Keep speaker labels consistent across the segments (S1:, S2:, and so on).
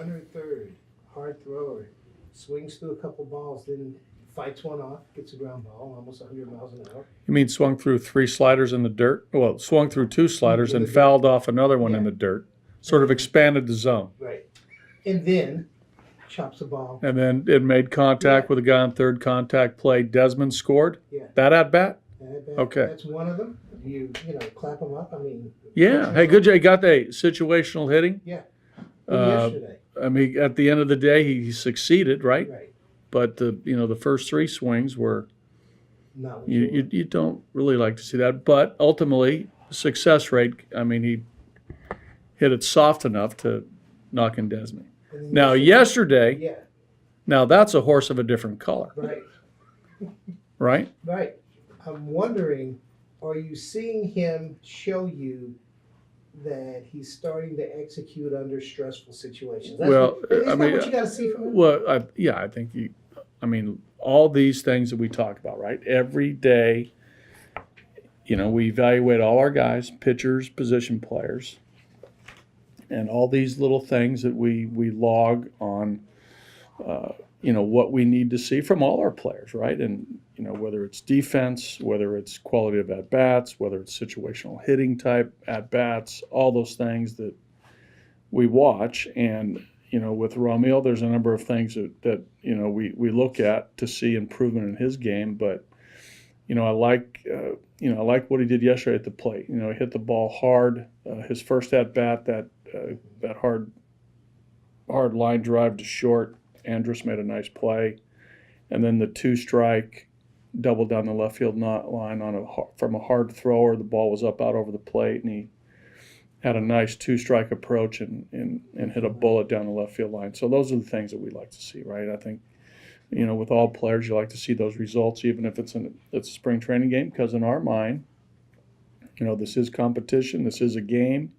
S1: 103rd, hard thrower, swings through a couple balls, then fights one off, gets a ground ball, almost 100 miles an hour.
S2: You mean swung through 3 sliders in the dirt? Well, swung through 2 sliders
S1: In
S2: and
S1: the dirt.
S2: fouled off another one in
S1: Yeah.
S2: the dirt. Sort of expanded the zone.
S1: Right. And then chops the ball.
S2: And then it made contact
S1: Yeah.
S2: with a guy on third contact play. Desmond scored.
S1: Yeah.
S2: That at bat?
S1: Okay. That's one of them. You clap them up. I mean.
S2: Yeah. Hey, good job. He got the situational hitting.
S1: Yeah.
S2: Yesterday. I mean, at the end of the day, he succeeded, right?
S1: Right.
S2: But the first 3 swings were
S1: Not
S2: you don't really like to see that. But ultimately, success rate. I mean, he hit it soft enough to knock in Desmond. Now yesterday,
S1: Yeah.
S2: now that's a horse of a different color,
S1: Right.
S2: right?
S1: Right. I'm wondering, are you seeing him show you that he's starting to execute under stressful situations?
S2: Well,
S1: isn't
S2: I
S1: that
S2: mean,
S1: what you got to see from him?
S2: Well, I think all these things that we talk about, right? Every day, we evaluate all our guys, pitchers, position players, and all these little things that we log on, what we need to see from all our players, right? And, whether it's defense, whether it's quality of at-bats, whether it's situational hitting type at-bats, all those things that we watch. And, with Ramil, there's a number of things that we look at to see improvement in his game. But, I like what he did yesterday at the plate. He hit the ball hard. His first at-bat, that hard line drive to short, Andrus made a nice play. And then the 2-strike double down the left field line from a hard thrower. The ball was up out over the plate, and he had a nice 2-strike approach and hit a bullet down the left field line. So those are the things that we like to see, right? I think, with all players, you like to see those results, even if it's a spring training game, because in our mind, this is competition. This is a game.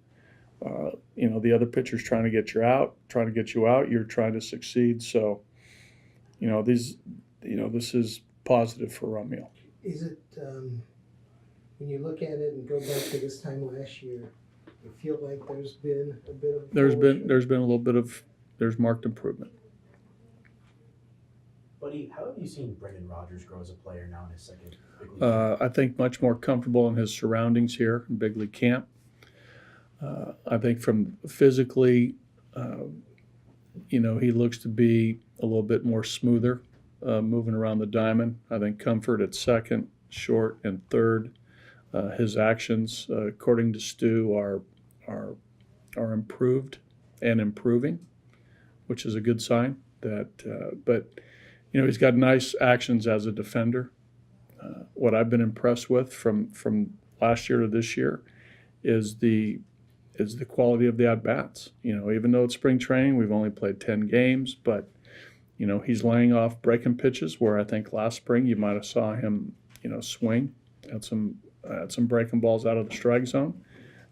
S2: The other pitcher's trying to get you out. You're trying to succeed. So, this is positive for Ramil.
S1: Is it, when you look at it and go back to this time last year, you feel like there's been a bit of
S2: there's been a little bit of marked improvement.
S3: Buddy, how have you seen Brendan Rodgers grow as a player now in his second big league?
S2: I think much more comfortable in his surroundings here in big league camp. I think from physically, he looks to be a little bit more smoother moving around the diamond. I think comfort at second, short, and third. His actions, according to Stu, are improved and improving, which is a good sign. But he's got nice actions as a defender. What I've been impressed with from last year to this year is the quality of the at-bats. Even though it's spring training, we've only played 10 games, but he's laying off breaking pitches where I think last spring you might have saw him, swing at some breaking balls out of the strike zone.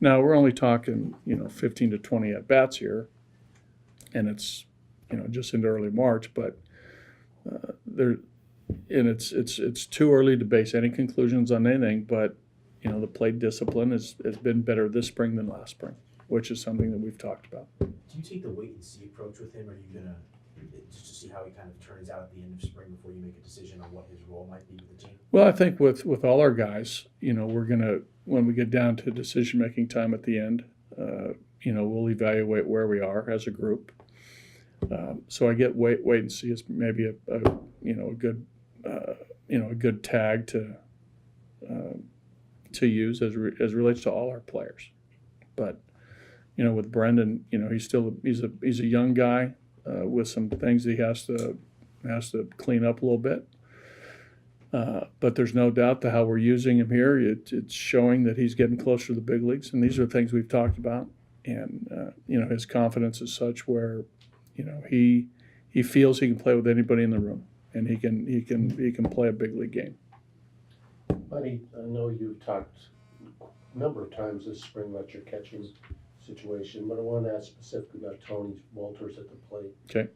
S2: Now we're only talking, 15 to 20 at-bats here, and it's, just into early March, but it's too early to base any conclusions on anything, but the plate discipline has been better this spring than last spring, which is something that we've talked about.
S3: Do you take the wait and see approach with him, or are you gonna just to see how he kind of turns out at the end of spring before you make a decision on what his role might be with the team?
S2: Well, I think with all our guys, we're gonna, when we get down to decision making time at the end, we'll evaluate where we are as a group. So I get wait and see is maybe a good tag to use as relates to all our players. But with Brendan, he's a young guy with some things he has to clean up a little bit. But there's no doubt that how we're using him here, it's showing that he's getting closer to the big leagues, and these are things we've talked about. And his confidence is such where he feels he can play with anybody in the room, and he can play a big league game.
S4: Buddy, I know you've talked a number of times this spring about your catching situation, but I want to ask specifically about Tony Walters at the plate.
S2: Okay.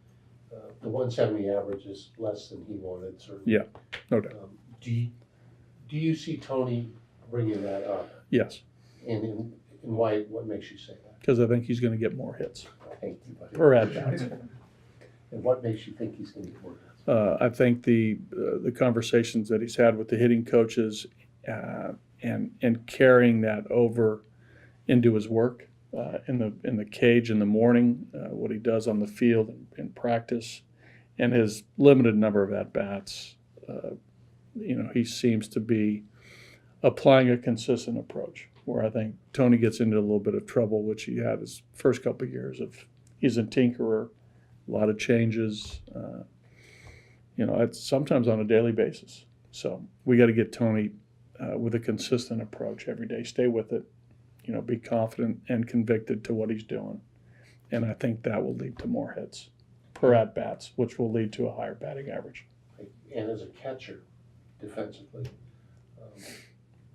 S4: The 170 average is less than he wanted, certainly.
S2: Yeah, no doubt.
S4: Do you see Tony bringing that up?
S2: Yes,
S4: And why? What makes you say that?
S2: because I think he's going to get more hits.
S4: Thank you, buddy.
S2: per at bats.
S4: And what makes you think he's gonna get more?
S2: I think the conversations that he's had with the hitting coaches and carrying that over into his work in the cage in the morning, what he does on the field in practice, and his limited number of at bats. He seems to be applying a consistent approach. Where I think Tony gets into a little bit of trouble, which he had his first couple of years of. He's a tinkerer, a lot of changes. It's sometimes on a daily basis. So we got to get Tony with a consistent approach every day. Stay with it. Be confident and convicted to what he's doing. And I think that will lead to more hits per at bats, which will lead to a higher batting average.
S4: And as a catcher, defensively,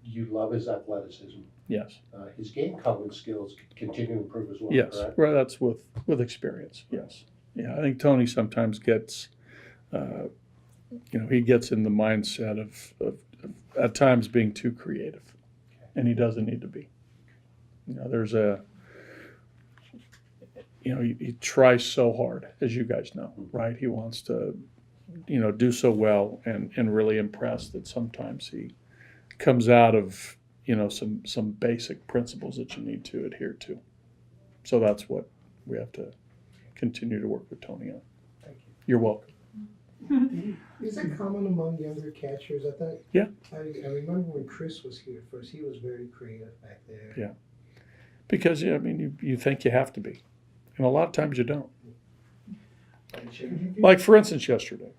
S4: you love his athleticism.
S2: Yes.
S4: His game calling skills continue to improve as well,
S2: Yes.
S4: correct?
S2: Well, that's with experience. Yes. Yeah. I think Tony sometimes gets, he gets in the mindset of at times being too creative, and he doesn't need to be. There's he tries so hard, as you guys know, right? He wants to, do so well and really impress that sometimes he comes out of, some basic principles that you need to adhere to. So that's what we have to continue to work with Tony on.
S1: Thank you.
S2: You're welcome.
S1: Is that common among younger catchers? I thought.
S2: Yeah.
S1: I remember when Chris was here first. He was very creative back there.
S2: Yeah. Because you think you have to be, and a lot of times you don't. Like for instance, yesterday,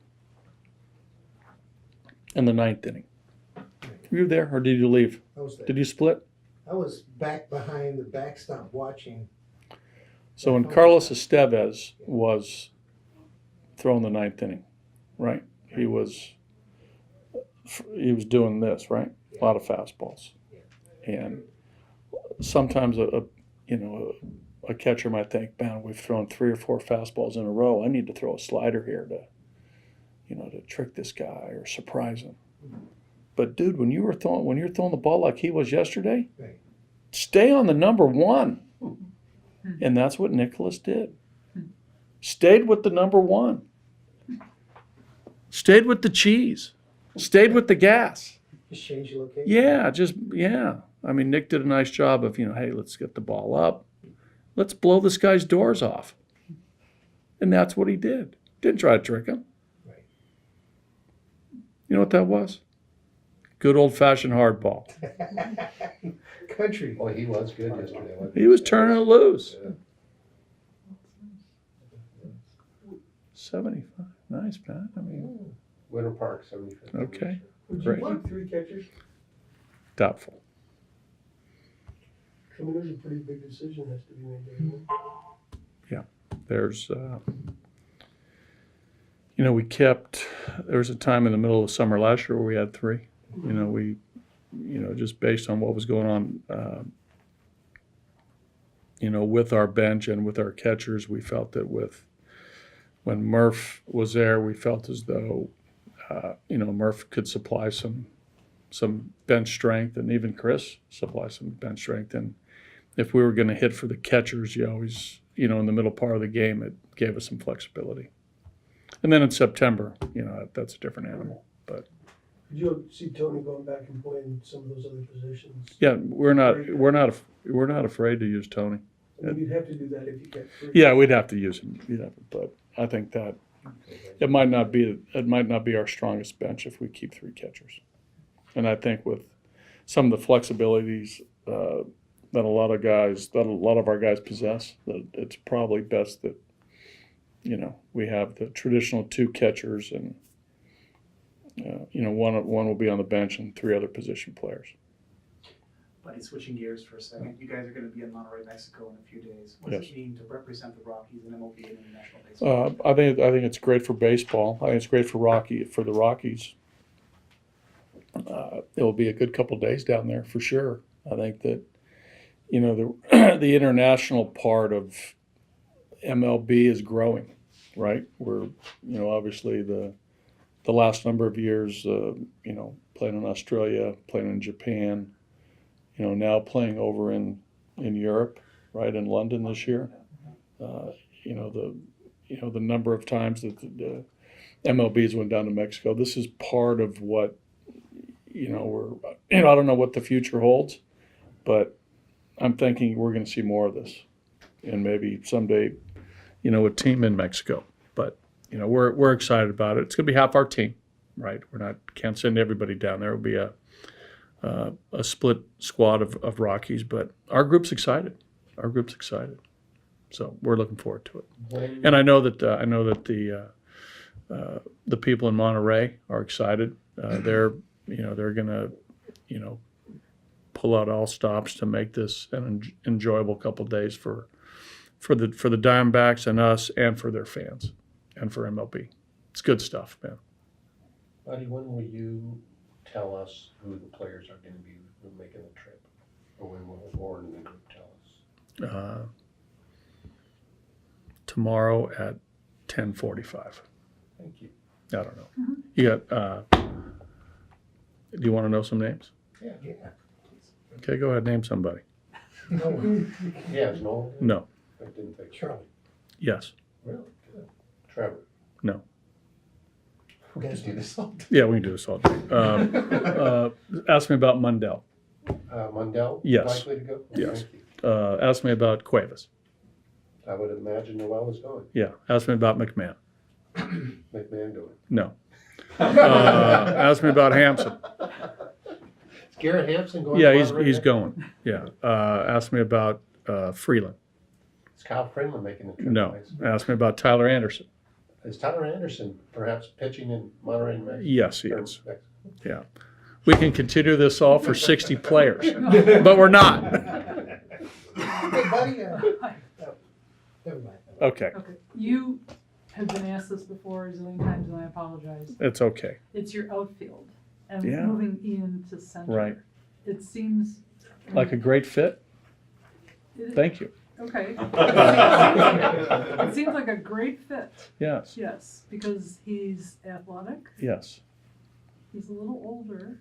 S2: in the ninth inning, were you there or did you leave?
S1: I was there.
S2: Did you split?
S1: I was back behind the backstop watching.
S2: So when Carlos Estevez was throwing the ninth inning, right? He was doing this, right? A lot of fastballs, and sometimes a catcher might think, man, we've thrown 3 or 4 fastballs in a row. I need to throw a slider here to trick this guy or surprise him. But dude, when you're throwing the ball like he was yesterday,
S1: Right.
S2: stay on the number 1. And that's what Nicholas did. Stayed with the number 1. Stayed with the cheese. Stayed with the gas.
S1: Just change your location.
S2: Yeah. I mean, Nick did a nice job of, hey, let's get the ball up. Let's blow this guy's doors off. And that's what he did. Didn't try to trick him.
S1: Right.
S2: You know what that was? Good old-fashioned hardball.
S1: Country.
S4: Boy, he was good yesterday. wasn't
S2: He was turning it loose.
S4: Yeah.
S2: 75. Nice, Pat. I mean,
S4: Winter Park, 75th.
S2: okay.
S5: Would
S2: Great.
S5: you pick 3 catchers?
S2: Doubtful.
S5: I mean, there's a pretty big decision has to be made there. isn't there?
S2: There's, there was a time in the middle of summer last year where we had 3. Just based on what was going on, with our bench and with our catchers, we felt that when Murph was there, we felt as though, Murph could supply some bench strength, and even Chris supply some bench strength. And if we were going to hit for the catchers, you always, in the middle part of the game, it gave us some flexibility. And then in September, that's a different animal. But
S5: Could you see Tony going back and playing some of those other positions?
S2: yeah, we're not afraid to use Tony.
S5: I mean, you'd have to do that if you get 3.
S2: Yeah, we'd have to use him. But I think that it might not be our strongest bench if we keep 3 catchers. And I think with some of the flexibilities that a lot of our guys possess, that it's probably best that we have the traditional 2 catchers, and one will be on the bench and 3 other position players.
S6: Buddy, switching gears for a second, you guys are going to be in Monterrey, Mexico in a few days. What does
S2: Yes.
S6: it mean to represent the Rockies in MLB and international baseball?
S2: I think it's great for baseball. I think it's great for the Rockies. It'll be a good couple days down there for sure. I think that the international part of MLB is growing, right? We're obviously the last number of years playing in Australia, playing in Japan, now playing over in Europe, right, in London this year. The number of times that the MLBs went down to Mexico. This is part of what, I don't know what the future holds, but I'm thinking we're going to see more of this, and maybe someday, a team in Mexico. But we're excited about it. It's going to be half our team, right? Can't send everybody down there. It'll be a split squad of Rockies, but our group's excited. So we're looking forward to it. And I know that the people in Monterey are excited. They're gonna pull out all stops to make this an enjoyable couple days for the Diamondbacks and us, and for their fans, and for MLB. It's good stuff, man.
S4: Buddy, when will you tell us who the players are going to be making the trip? Or when will Warren and the group tell us?
S2: Tomorrow at 10:45.
S4: Thank you.
S2: I don't know. You got. Do you want to know some names?
S4: Yeah.
S2: Okay, go ahead. Name somebody.
S4: Yeah, no.
S2: No.
S4: I didn't think.
S5: Charlie.
S2: Yes.
S4: Really? Good. Trevor.
S2: No.
S4: We can do this all day.
S2: Yeah, we can do this all day. Ask me about Mundell.
S4: Mundell?
S2: Yes.
S4: Likely to go?
S2: Yes.
S4: Thank you.
S2: Ask me about Cuevas.
S4: I would imagine Noel is going.
S2: Yeah. Ask me about McMahon.
S4: McMahon doing.
S2: No. Ask me about Hampson.
S4: Is Garrett Hampson going?
S2: Yeah,
S4: to
S2: he's
S4: Monterey?
S2: going. Yeah. Ask me about Freeland.
S4: Is Kyle Freeland making the trip?
S2: No. Ask me about Tyler Anderson.
S4: Is Tyler Anderson perhaps pitching in Monterey, Mexico?
S2: Yes, he
S4: Or
S2: is.
S4: Mexico?
S2: Yeah. We can continue this all for 60 players, but we're not.
S1: Hey, buddy, never mind.
S2: Okay.
S7: Okay, you have been asked this before a zillion times, and I apologize.
S2: It's okay.
S7: It's your outfield and
S2: Yeah.
S7: moving Ian to center.
S2: Right.
S7: It seems
S2: Like a great fit. Thank you.
S7: Okay. It seems like a great fit.
S2: Yes.
S7: Yes, because he's athletic.
S2: Yes.
S7: He's a little older.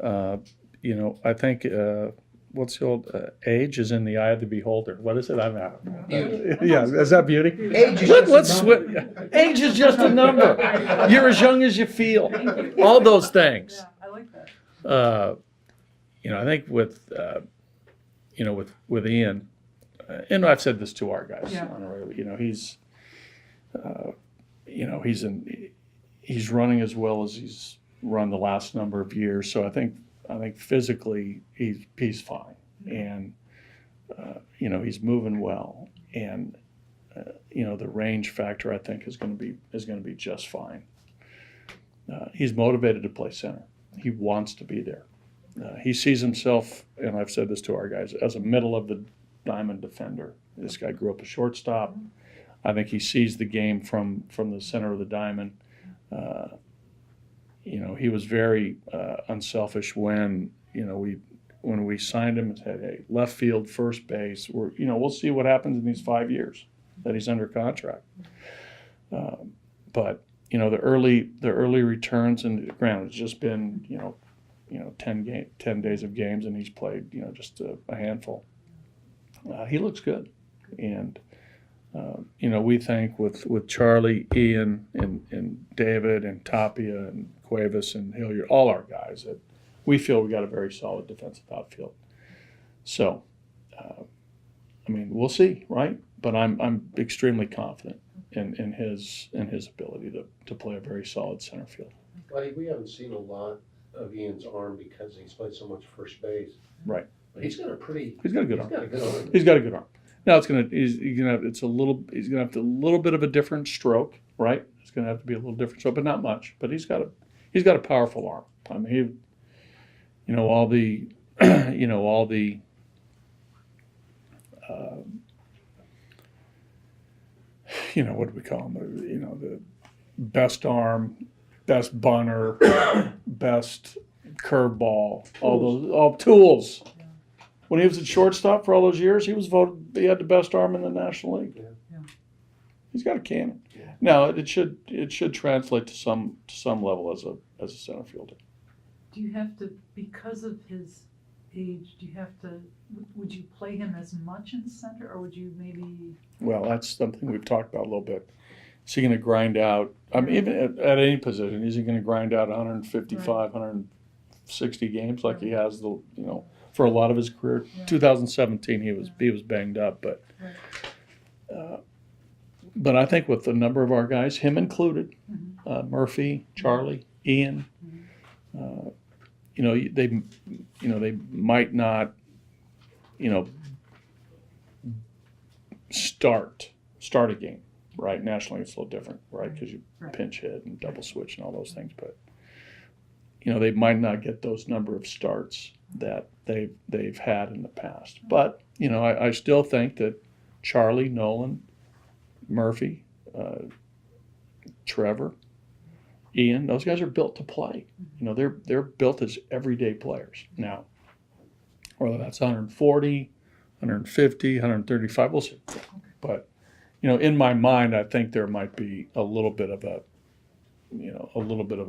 S2: I think what's the old age is in the eye of the beholder. What is it? I don't know. Yeah, is that beauty?
S1: Age is
S2: Let's
S1: just a number.
S2: switch. Age is just a number. You're as young as you feel. All those things.
S7: Yeah, I like that.
S2: I think with Ian, and I've said this to our guys
S7: Yeah.
S2: on a regular, he's running as well as he's run the last number of years. So I think physically he's fine, and he's moving well, and the range factor I think is going to be just fine. He's motivated to play center. He wants to be there. He sees himself, and I've said this to our guys, as a middle of the diamond defender. This guy grew up a shortstop. I think he sees the game from the center of the diamond. He was very unselfish when we signed him and said, "Hey, left field, first base. We'll see what happens in these 5 years that he's under contract." But the early returns, and granted, it's just been 10 days of games, and he's played just a handful. He looks good, and we think with Charlie, Ian, and David, and Tapia, and Cuevas, and Hilliard, all our guys, that we feel we got a very solid defensive outfield. So, we'll see, right? But I'm extremely confident in his ability to play a very solid center field.
S4: Buddy, we haven't seen a lot of Ian's arm because he's played so much first base.
S2: Right.
S4: But he's got a good arm.
S2: He's got a good arm.
S4: He's got a good arm.
S2: Now he's gonna have a little bit of a different stroke, right? It's gonna have to be a little different stroke, but not much. But he's got a powerful arm. I mean, all the what do we call them? The best arm, best bunter, best curveball, all tools. When he was at shortstop for all those years, he was voted. He had the best arm in the National League.
S7: Yeah.
S2: He's got a cannon. Now it should translate to some level as a center fielder.
S7: Do you have to, because of his age, do you have to, would you play him as much in center, or would you maybe,
S2: Well, that's something we've talked about a little bit. Is he gonna grind out, I mean, even at any position, is he gonna grind out 155, 160 games like he has for a lot of his career?
S7: Yeah.
S2: 2017, he was banged up, but but I think with the number of our guys, him included, Murphy, Charlie, Ian, they might not, start a game, right? Nationally, it's a little different, right? Because you
S7: Right.
S2: pinch hit and double switch and all those things, but they might not get those number of starts that they've had in the past. But I still think that Charlie, Nolan, Murphy, Trevor, Ian, those guys are built to play. They're built as everyday players. Now, whether that's 140, 150, 135, we'll see. But in my mind, I think there might be a little bit of a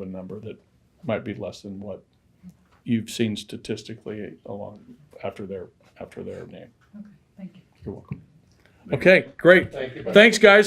S2: number that might be less than what you've seen statistically along after their name.
S7: okay, thank you.
S2: You're welcome. Okay, great.
S4: Thank you.
S2: Thanks, guys.